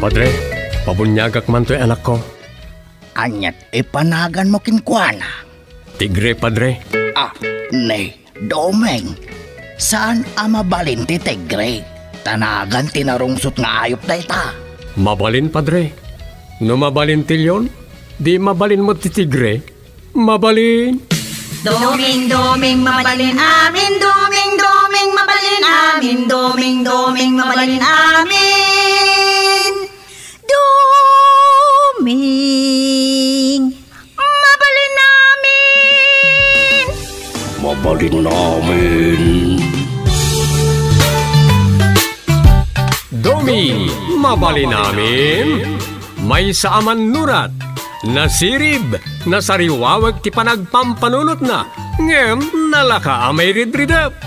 Padre, pabunyagak man to'y anak ko. Anyat ipanagan mo kinkwana. Tigre, Padre. Nay, Domeng. Saan mabalin ti Tigre? Tanagan tinarungsot nga ayop da ita. Mabalin, Padre. No mabalin tilyon, di mabalin mo ti Tigre. Mabalin. Doming, doming, mabalin amin. Doming, doming, mabalin amin. Doming, doming, mabalin amin. Doming, mabalin namin. Mabalin namin. Doming, mabalin namin. May saaman nurat. Nasirib, nasariwawag ti panagpampanunot na. Ngem, nalaka amay ridridap.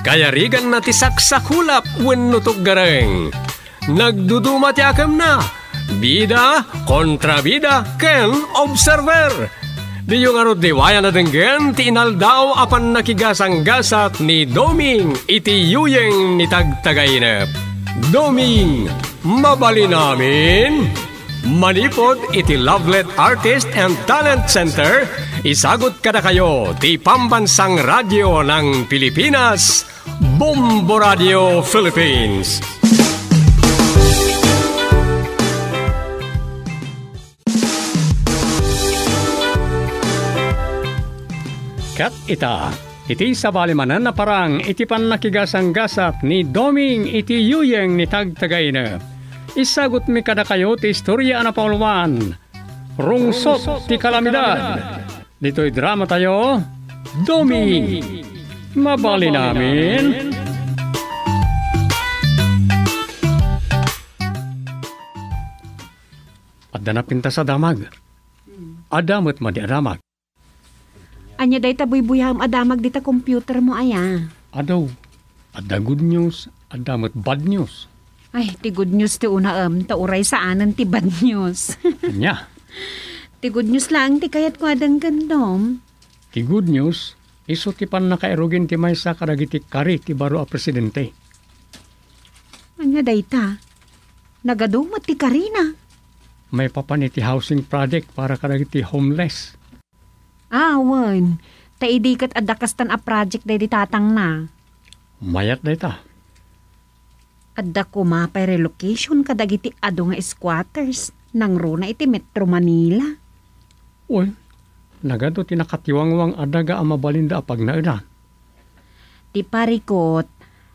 Kaya rigan na ti saksakulap wenno gareng. Nagduduma ti akam na. Bida, kontrabida, ken observer. Di yung diwaya na denggen ti inaldaw apan nakigasang-gasat ni Doming iti yuyeng ni tagtagainep. Doming, mabali namin. Manipod iti Lovelet Artist and Talent Center, isagot kada kayo ti Pambansang Radyo ng Pilipinas, Bombo Radio Philippines. Kat iti sabalimanan na parang iti pan nakigasang-gasat ni Doming iti yuyeng ni tagtagainep. Isagot mi kada kayo ti istorya na pauluan. Rungsot ti kalamidad. Dito'y drama tayo, Doming, mabali namin. Adda na pinta sa damag. Adamot man di adamag. Anya day tabuy-buyam adamag dita computer mo aya. Adaw, adda good news, adamot bad news. Ay, ti good news ti una tauray saanan ti bad news. Anya? Ti good news lang ti kayat ko adang gandom. Ti good news, iso ti pan nakaerogin ti maysa kadagiti kari ti baro a presidente. Anya dayta? Nagadumat ti karina. May papan iti housing project para kadagiti homeless. Awan, taidikat adakastan a project day di tatang na. Mayat dayta. Adda ko mapay relocation kadagiti ado nga squatters nang runa iti Metro Manila. Uy, nagado tinakatiwangwang adaga ang mabalinda apag naida. Ti parikot,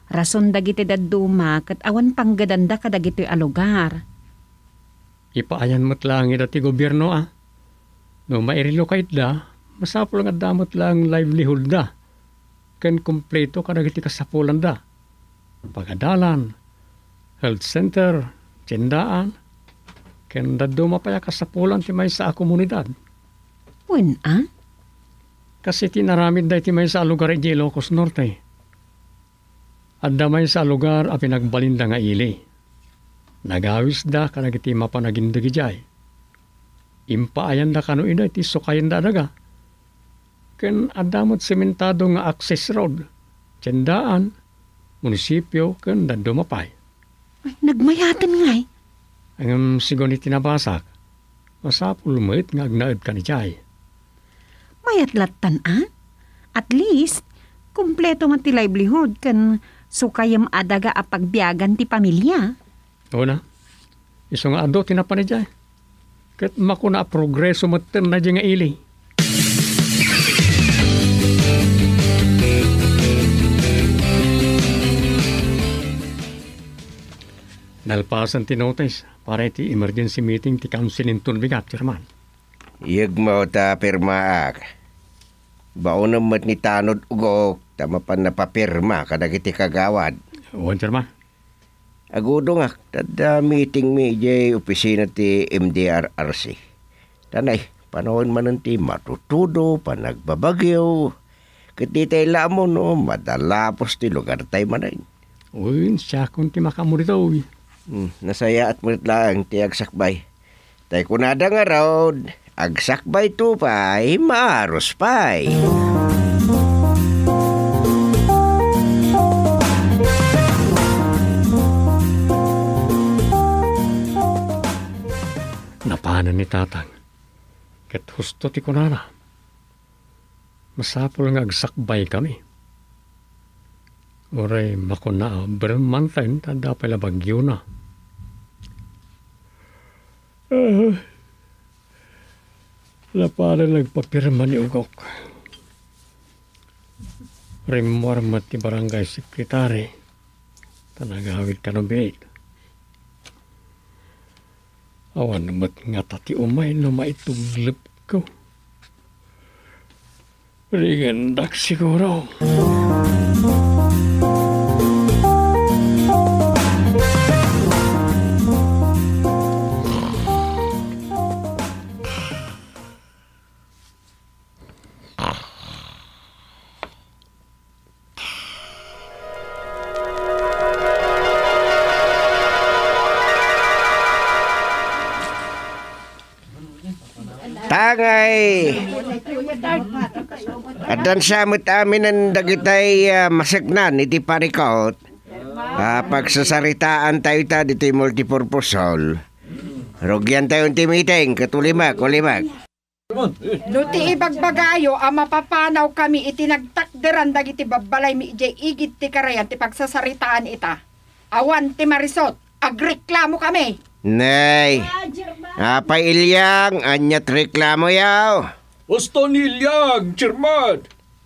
rason dagiti daduma kat awan panggadanda kadagiti alugar. Ipaayan mo't lang iti gobyerno No mairelocate da, masapul nga damot lang livelihood da. Ken kompleto kadagiti kasapulan da. Pagadalan, health center, tindaan, ken daddo mapaya kasapulan ti may sa komunidad. Wen Kasi tinaramid da ti may sa lugar iti Ilocos Norte. Adda may sa lugar a pinagbalinda nga ili. Nagawis da kadagiti mapanagindagi jay. Impaayan da kano ida iti sukayan da daga. Ken adamot sementado nga access road, tindaan, munisipyo ken daddo mapay. Ay, nagmayatan nga Ang sigon iti nabasak, masapul mo't nga agnaed ka ni Jay. Mayat latan At least, kumpleto man ti livelihood kan sukayam adaga a pagbiagan ti pamilya. O na, iso nga ado tinapan ni Jay. Kat makuna progreso maten na nga ili. Nalpasan ti notice para iti emergency meeting ti council in Tunbigat, Chairman. Iyag mo ta pirmaak. Baon naman ni tanod ugok tama pa napapirma kadagiti kagawad. Owan, Chairman. Agudo nga, tada meeting mi jay opisina ti MDRRC. Tanay, panahon man ti matutudo, panagbabagyo. Kititay lamo no, madalapos ti lugar tayo manay. Uy, siya kung ti makamurito. Nasaya at mulit lang ti agsakbay. Tay kunada nga raw, agsakbay to pa'y maaros pa'y. Kanan ni tatang. Ket husto ti kunana. Masapol nga agsakbay kami. Oray makuna bermantain tanda pala bagyo na. Lapala nagpapirma ni Ugok. Rimwarmat ti barangay sekretary. Tanagawid ka ng bait. Awan namat nga tati umay na maituglip ko. Rigandak siguro. Tangay! At dan samot amin ang dagitay masagnan iti parikot. Pagsasaritaan tayo ta dito multipurpose hall. Rogyan tayo ti meeting, katulimak, ulimak. Luti ibagbagayo, mapapanaw kami iti nagtakderan dagiti babbalay mi ijay igit ti karayan ti pagsasaritaan ita. Awan ti marisot, agreklamo kami. Nay, apay ilyang, anyat reklamo yaw. Gusto nilyang, Chairman.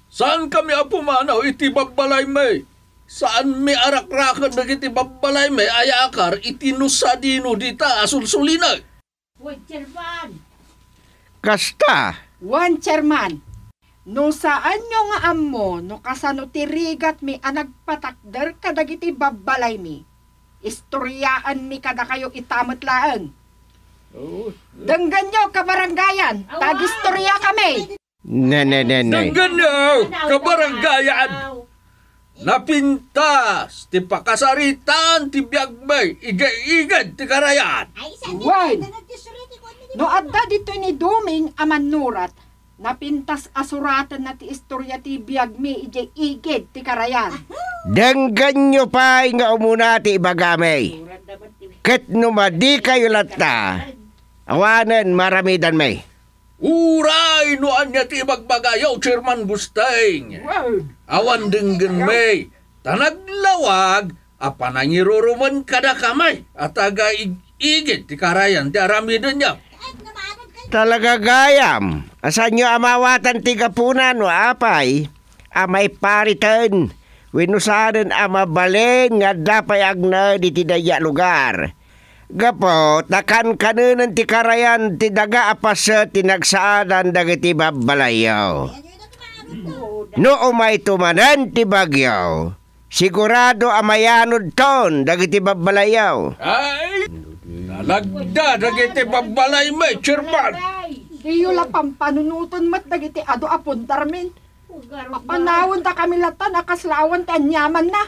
Saan kami apumanaw iti babbalay may? Saan may arakrakan na iti babbalay may ayakar iti nusadino dita asulsulina? Kasta, Wan chairman, no saan nyo nga ammo, no kasano ti rigat mi anagpatakder kadagiti babbalay mi. Istoryaan mi kada kayo itamot laeng. Denggan nyo kabaranggayan, tag-istorya kami. Nay. Nanggan niyo, kabaranggayan. Napintas, ti pakasaritan, ti biyagmay, igay-igad, ti karayan. Wan, no adda dito ni Duming amanurat, napintas asuratan na ti istorya ti biyag mi ijay igid ti karayan. denggan nyo pa nga umuna ti ibagamay. Ket numadi kayo latta, awanan maramidan may. Uray, noan niya ti bagbagayaw, Chairman Bustay. Awan dinggan may, tanaglawag, apanangiruruman kada kamay, at igid ti karayan, ti aramidan niya. Talaga gayam, asan nyo amawatan ti kapunan o apay, amay paritan, winusaran amabalen nga dapay agna di ti daya lugar. Gapo, takan kanunan ti karayan ti daga apasa tinagsaadan dagiti babbalayaw. No umay tumanan ti bagyaw, sigurado amayanod ton dagiti babbalayaw. Ay, nalagda, dagiti babbalay may, Chairman. Diyo la pampanunuton mat dagiti ado apuntarmin. Apanawon ta kami latan, akaslawan ta anyaman na.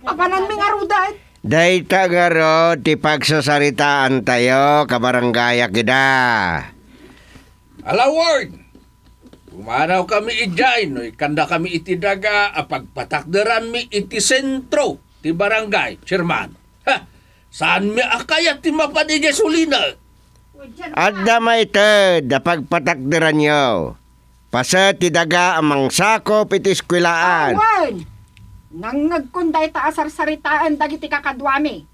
Apanan mi ngarudan. Day tagaro ti pagsasaritaan tayo kabaranggaya kida. Alaward, umanaw kami ijay, no ikanda kami iti daga, apagpatakderan mi iti sentro, ti barangay, Chairman. Ha, saan mi akayat ti mapadigay sulina? At damay ted, pagpatakdiran nyo. Pasa ti daga amang sakop iti eskwelaan. Awan! Nang nagkunday ta asar-saritaan dagiti kakadwami.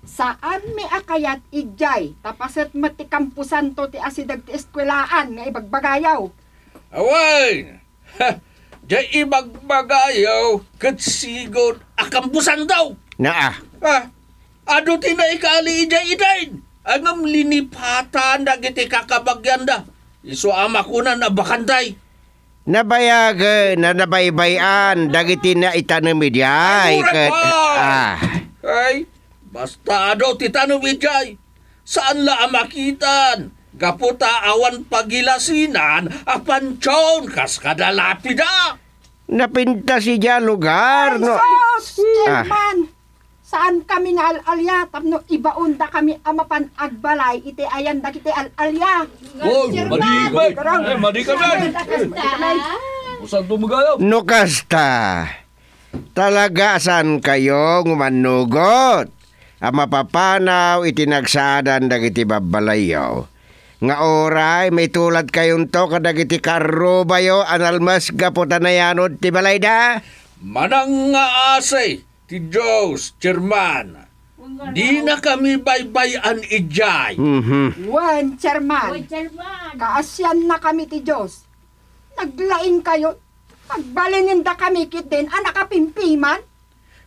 Saan mi akayat ijay, tapaset mati kampusan to ti asidag ti eskwelaan nga ibagbagayaw. Awan! Ha, jay ibagbagayaw, kat sigod akampusan daw. Naa, Ha, ado ti na ikali ijay idain. Angam linipatan dagiti kakabagyan da. Iso amakunan na bakantay. nabayagan na nabaybayan dagiti na itanamidiyay. Ay, Ah, Ay, basta ado ti tanumidjay. Saan la amakitan? Gaputa awan pagilasinan, apanchon kas kadalapida. napinta si dya lugar, no? Sos! Chairman! Saan kami nga al-alya? Tapno ibaunda kami amapan agbalay, iti ayan dagiti al-alya. Oh, madibay! Madi ka na! Saan tumagayaw? No kasta, talaga saan kayo ngumanugot? Ang mapapanaw itinagsadan dagiti babalayaw. Nga oray, may tulad kayong to kadagiti karubayo analmas gapotanayanod ti balayda. Manang nga asay, ti Diyos, Chairman. Di na kami baybayan ijay. Wan, Chairman. Kaasyan na kami ti Diyos. Naglain kayo. Nagbalininda kami kit din anak kapimpiman.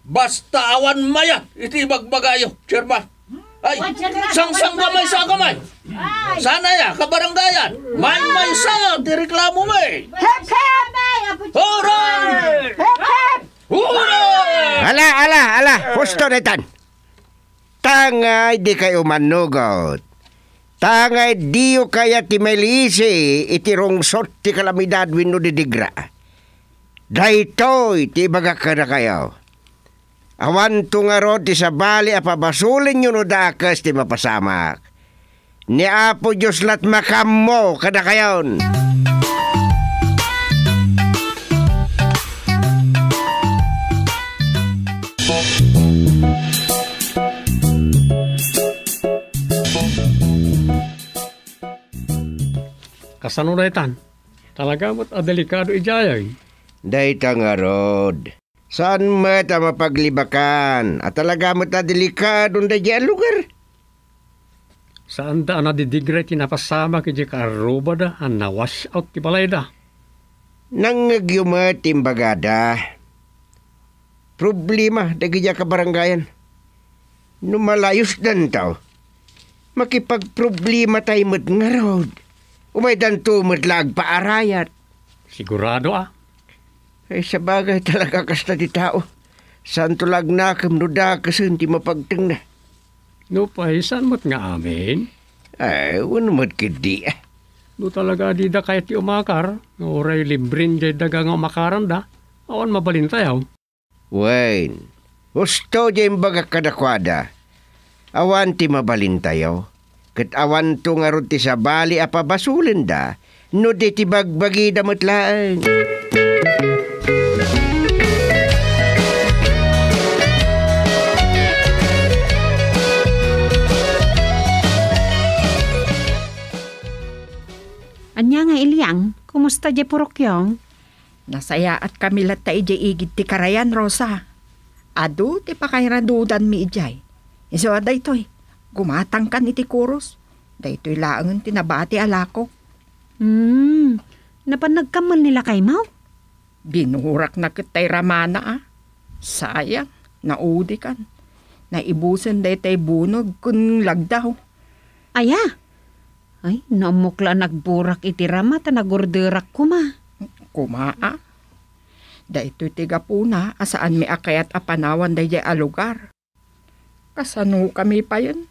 Basta awan maya, iti bagbagayo, Chairman. Ay, sang-sang gamay sa gamay. Sana ya, kabaranggayan. May sa, direklamo may. Hep, hep! Hooray! Hep, hep! Hooray! Ala, husto na tan. Tangay di kayo manugot. Tangay diyo kaya ti melisi itirungsot ti kalamidad wino di digra. Daytoy ti baga ka na kayo. Awan tungaro ti sabali apabasulin yun o dakas ti mapasamak. Ni Apo Diyos lat makammo kada kayon. Kasano na itan? Talaga mo't delikado ijayay. Dayta nga rod. Saan mata mapaglibakan? At talaga mo't delikado na dyan lugar. Saan da na didigre tinapasama kiji karuba da ang na-wash out ti balay da. Nangagyumat timbagada. Problema dagi ka baranggayan. Numalayos dan tao. Makipagproblema tayo mo't nga rod. Umay dan tumot lag paarayat. Sigurado Ay sabagay talaga kasta di tao. Saan tulag nakam no dakasan ti mapagteng na. No paisan mo't nga amin. Ay, wano mo't kidi No talaga di da kahit ti umakar. No oray librin jay daga nga umakaran da. Awan mabalintayaw. Wayne, gusto jay baga kadakwada. Awan ti mabalintayaw. Kat awan to nga ron ti sabali apabasulin da. No di ti bagbagi damot laang. Anya nga Ilyang, kumusta di purokyong? Nasaya at kami lata ijay igid ti karayan, Rosa. Adu ti pakayradudan mi ijay. Iso aday to'y, gumatang kan iti kuros. Daytoy laangan tinabati alako. Napanagkamal nila kay Mau? Binuhurak na kitay ramana Sayang, naudi kan. Naibusan daytay bunog kun lagdaw. Aya? Ay, namukla nagburak iti rama ta nagorderak kuma. Kumaa. Daytoy tiga puna asaan mi akayat apanawan dayjay alugar. Kasano kami pa yun?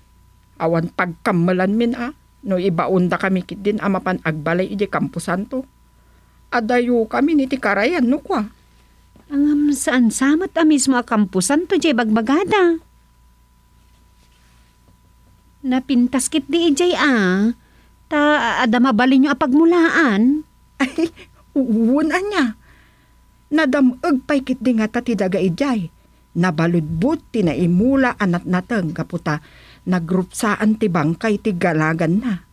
Awan pagkamalan min no ibaunda kami kit din amapan agbalay iti kampusan to. Adayo kami niti karayan no kwa. Ang saan samat mismo a kampusan to jay bagbagada. Napintas kit di ijay ta adama bali nyo apagmulaan. Ay, uwunan niya. Nadamag pa'y kit di nga ti daga ijay. Nabaludbut ti naimula anat nateng kaputa nagrupsaan ti bangkay ti galagan na.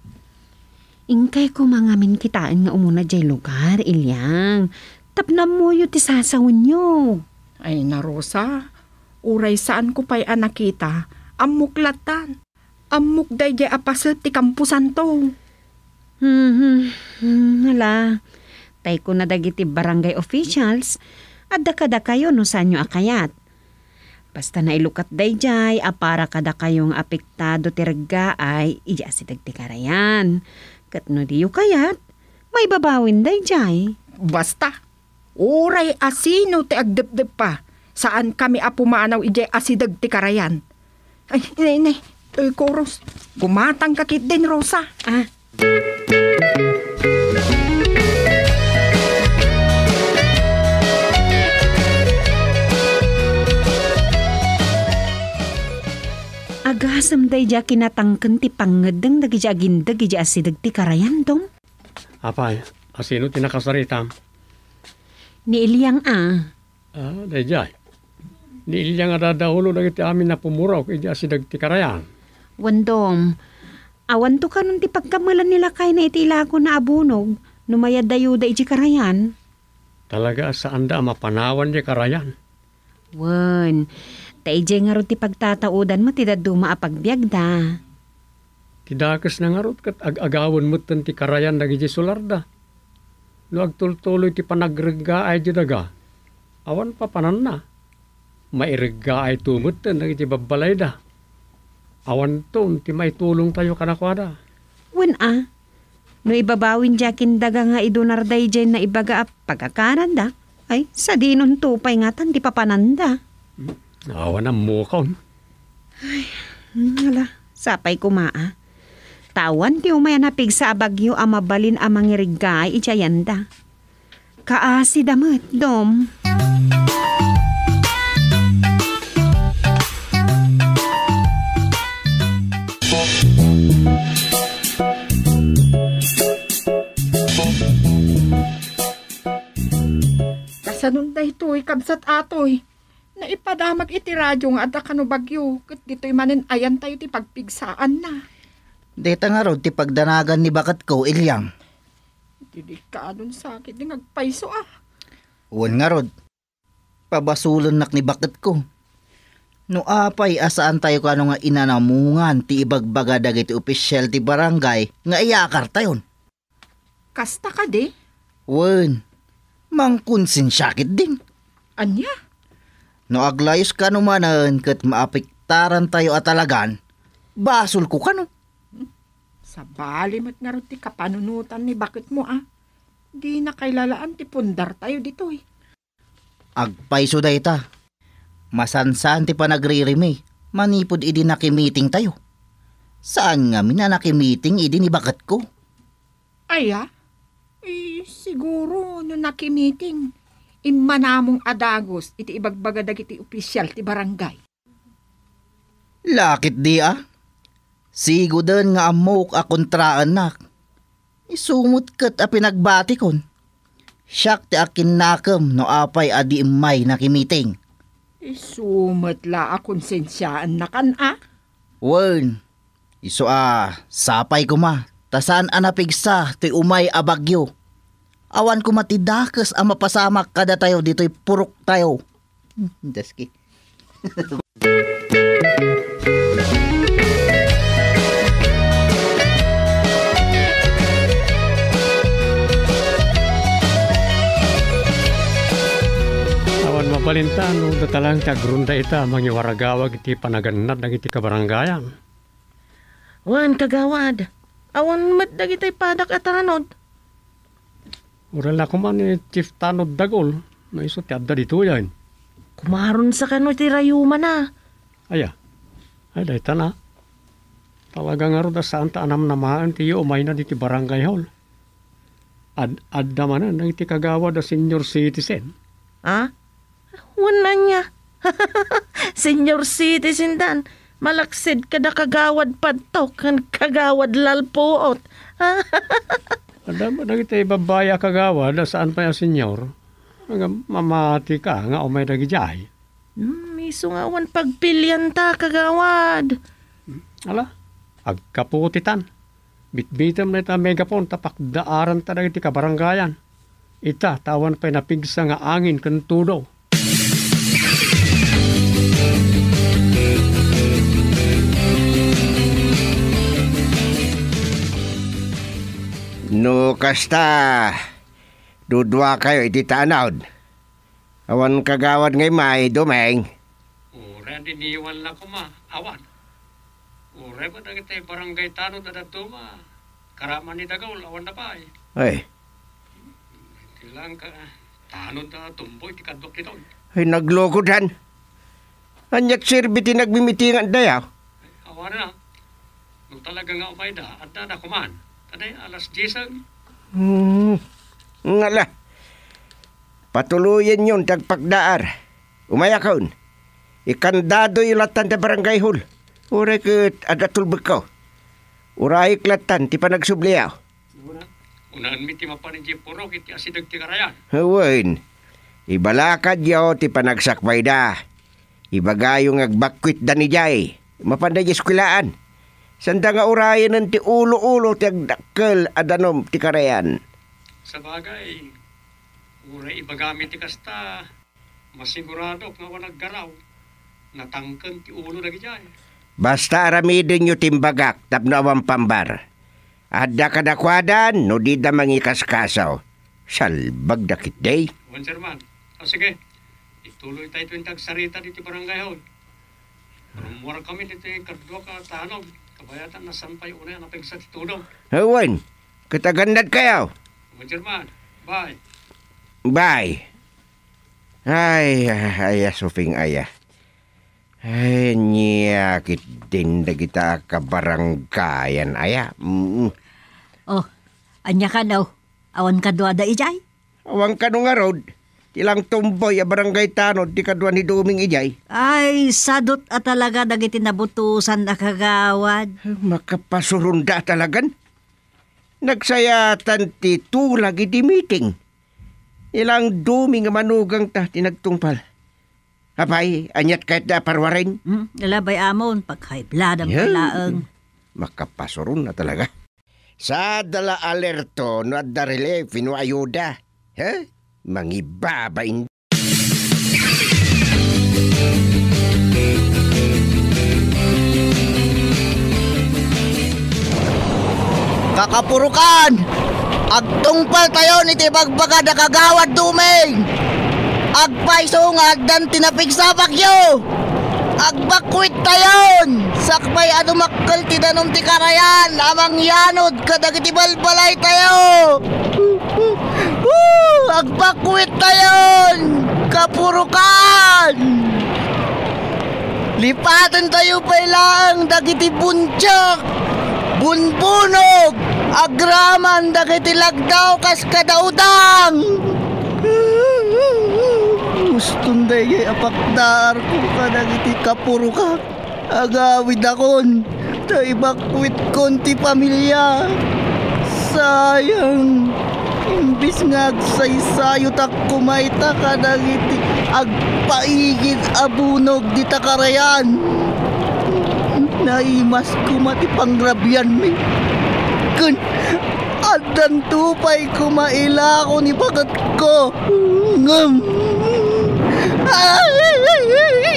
Ingkay ko mangamin kitaan nga umuna jay lugar, Ilyang. Tapnam mo yu ti sasawin nyo. Ay na Rosa, uray saan ko pa'y nakita, amuklatan. Amuk day jay apasat ti kampusan to. Hala, tay ko na dagiti barangay officials, at dakada kayo no saan nyo akayat. Basta na ilukat day jay, apara kada kayong apektado tirga ay ija si dagtikarayan. Kat no diyo kayat, may babawin day jay. Basta, uray asino ti agdep-dep pa, saan kami apumanaw ijay asidag ti karayan. Ay, inay, Koros, gumatang kakit din, Rosa. Agasam day ja kinatangken ti pangedeng dagi ja agindag ija asidag ti karayan dong. Apay, asino tinakasaritam? Ni Ilyang Dayjay. Ni Ilyang adadahulo dagiti amin na pumuraw ija asidag ti karayan. Wandom, Awan to kanon ti pagkamalan nila kay na itila ko na abunog, numayad dayo da iji karayan. Talaga saan da mapanawan di karayan. Wen, taijay nga ron ti pagtataudan mo ti daduma apagbiag da. Tidakas na nga rot kat ag-agawan mo ti karayan na iji sularda. No agtultuloy ti panagregga ay di daga. Awan pa panan na. Mairigga ay tumot na iti babalay da. Awan to, ti may tulong tayo kanakwada. Wen no ibabawin jakin daga nga idunarday dyan na ibaga pagkakanan da. Ay, sa dinon tupay nga tan, di papananda. Awan ang mukaw. Hala, sapay kumaa. Tawan ti umaya napig sa abagyo ang mabalin ang mangirigay ijayanda. Kaasi damat, Dom. Kasanun da ito'y kabsat atoy. Naipadamag iti radyo nga adda kano bagyo. Kat dito'y manin ayan tayo ti pagpigsaan na. Deta nga rod, ti pagdanagan ni bakat ko, Ilyang. Hindi ka anong sakit di ngagpaiso ah. Uwan nga rod, pabasulan nak ni bakat ko. No apay, asaan tayo kano nga inanamungan ti ibagbaga dagiti opisyal ti barangay nga iyakar tayon. Kasta ka di? Uwan, mangkonsensyakit din. Anya? No aglayos ka numanan kat maapiktaran tayo at talagan, basol ko kano. Sa balimat nga rin ti kapanunutan ni bakit mo ah. Di na kailalaan ti pundar tayo dito eh. Agpaiso da ita. Masansan ti panagririmi. Manipod idi nakimiting tayo. Saan nga minanakimiting idi ni bakat ko? Ay ah? Siguro no nakimiting. Immanamong adagos iti ibagbaga iti opisyal ti barangay. Lakit di ah. Sigo din nga amok a kontraan nak. Isumot kat a pinagbati kon. Siyak ti akin nakam no apay adi imay nakimiting. Isumot la a konsensyaan na kan ah. Wen, iso sapay ko ma. Tasaan anapigsa ti umay a bagyo. Awan ko matidakas a mapasamak kada tayo dito'y purok tayo. Daski. Balintano, datalang tagrunda ita, mangiwaragawag iti panaganat na iti kabarangayan. Wan kagawad, awan mat dagitoy padak at tanod. Ural na kuman ni Chief Tanod Dagol, na iso ti adda dito yan. Kumaron sa kano ti rayuma na. Ay dahi na. Talaga nga rin saan ta anam namaan ti umay na diti barangay hall. Adda manan na iti kagawa da senior citizen. Wala niya. Senior citizen dan. Malaksid ka na kagawad padtok. Kan kagawad lalpuot. Ada ba nagita ibabaya kagawad da saan pa yung senior? Mamati ka nga umay nagijay. Miso nga wan pagpilyan ta kagawad. Ala, agkaputitan. Bitbitam na ita megapon tapakdaaran ta nagiti kabarangayan. Ita tawan pa napigsa nga angin kantudo. No kasta, dudwa kayo iti tanawd. Awan kagawad ngay may Domeng. Ure, diniwan lang ko ma, awan. Ure ba na kita barangay tanod at atuma? Karaman ni Dagol, awan na pa eh. Ay, Kailang ka, tanod na tumboy, tikadok ito. ay nagloko dan. Anyak sirbiti nagmimitingan dayaw. Awan na. Nung talaga nga umay da, at na kuman. Taday, alas 10. Ngala. Patuluyan yun tagpagdaar. Umaya kaun. Ikandado yung latan ta barangay hall. Uray kat adatulbag ko. Uray klatan ti panagsubliyaw. Unahan mi ti mapaninji puro kiti asidag ti karayan. Hawain. Ibalakad yaw ti panagsakpay da. Ibagayong agbakwit da ni Jay. Mapanday eskwilaan. Sanda nga urayan ng ti ulo-ulo ti agdakkel adanom ti karayan. Sa bagay, uray ibagamit ti kasta, masigurado nga wanag garaw, natangken ti ulo na gijay. Basta aramidin nyo timbagak tapno awang pambar. Adda kadakwadan no di da mangikaskasaw. Salbag dakit day. Juan Sherman, sige, ituloy tayo ito yung tagsarita dito barangay hall. Mura kami dito yung kardwa ka tanog. Kabayatan na sampay una yung napagsa titulong. Hawan, katagandad kayo. Juan Sherman, bye. Bye. Ay, sufing aya. Ay, nyakit din na kita kabaranggayan, aya. Oh, anya ka daw. Awan ka doa da ijay? Awang ka nga rod. Tilang tumboy a barangay tanod, di kadwa ni Duming ijay. Ay, sadot at talaga dagiti nabutusan na kagawad. Makapasurunda talagan. Nagsayatan ti tulag iti meeting. Ilang Duming nga manugang ta tinagtungpal. Apay, anyat kahit da parwarin. Nalabay amon, pagkaibladang palaang. Makapasurun na talaga. Sa dala alerto no at darile fino ayuda. Mangibabain. Kakapurukan! Agtungpal tayo ni tibagbaga da kagawad Duming! Agpaiso nga agdan tinapigsa bagyo! Agbakwit tayon! Sakbay adumakkel ti danom ti karayan! Amang yanod kadagiti balbalay tayo! Agbakwit tayon! Kapurukan! Lipatan tayo pailang dagiti buntyak! Bunbunog! Agraman dagiti lagdaw kas kadaudang! Gustong day apakdar ko kadagiti kapurukan. Agawid akon, taibakwit konti pamilya. Sayang, imbis nga agsaysayot ak kumayta kadagiti agpaigid abunog di takarayan. Naimas kumati pangrabyan mi. Kun, adan tupay kumaila ko ni bagat ko.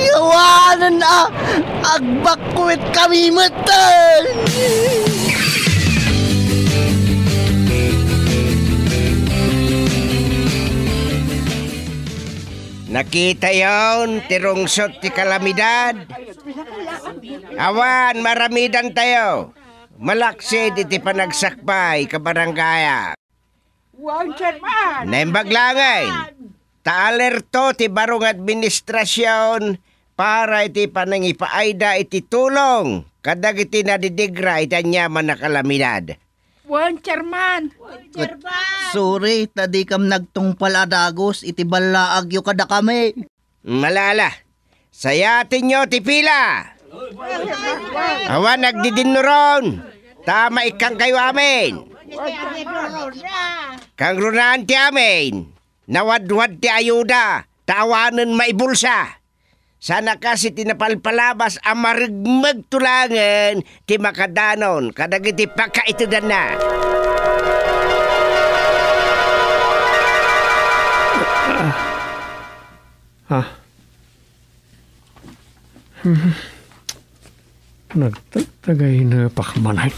Yawanan na! Agbakwit kami matan! Nakita yon, tirungsot ti kalamidad. Awan, maramidan tayo. Malaksid iti panagsakbay kabarangaya. Juan Sherman! Naimbaglangain. Ta-alerto ti barong administrasyon para iti panangipaayda iti tulong kadag iti nadidigra iti anyaman na kalamidad. Juan Sherman! Sorry, tadi kam nagtungpal adagos iti balaag yu kada kami. Malala, sayatin nyo ti pila. Awan nagdidinnuron. Tama ikang kayo amin. Kang runaan ti amin. Nawadwad ti ayuda, tawanan maibulsa. Sana kasi tinapalpalabas ang marigmag tulangan ti makadanon kadag iti pakaitudan na. Nagtagay na pakmanay.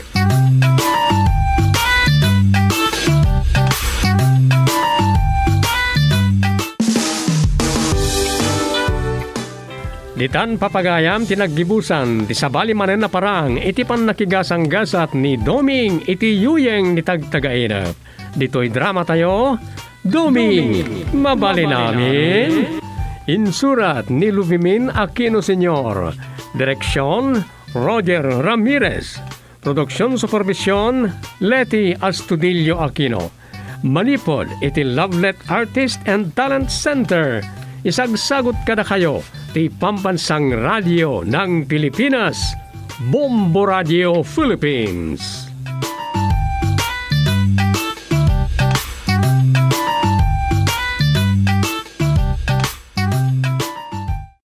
Ditan papagayam tinaggibusan ti sabali manen na parang iti pan nakigasang-gasat ni Doming iti yuyeng ni tagtagainap. Dito'y drama tayo, Doming, mabali namin. Insurat ni Luvimin Aquino Sr. Direksyon, Roger Ramirez. Produksyon supervisyon, Leti Astudillo Aquino. Manipod iti Lovelet Artist and Talent Center. Isagsagot kada kayo ti Pambansang Radio ng Pilipinas, Bombo Radio Philippines.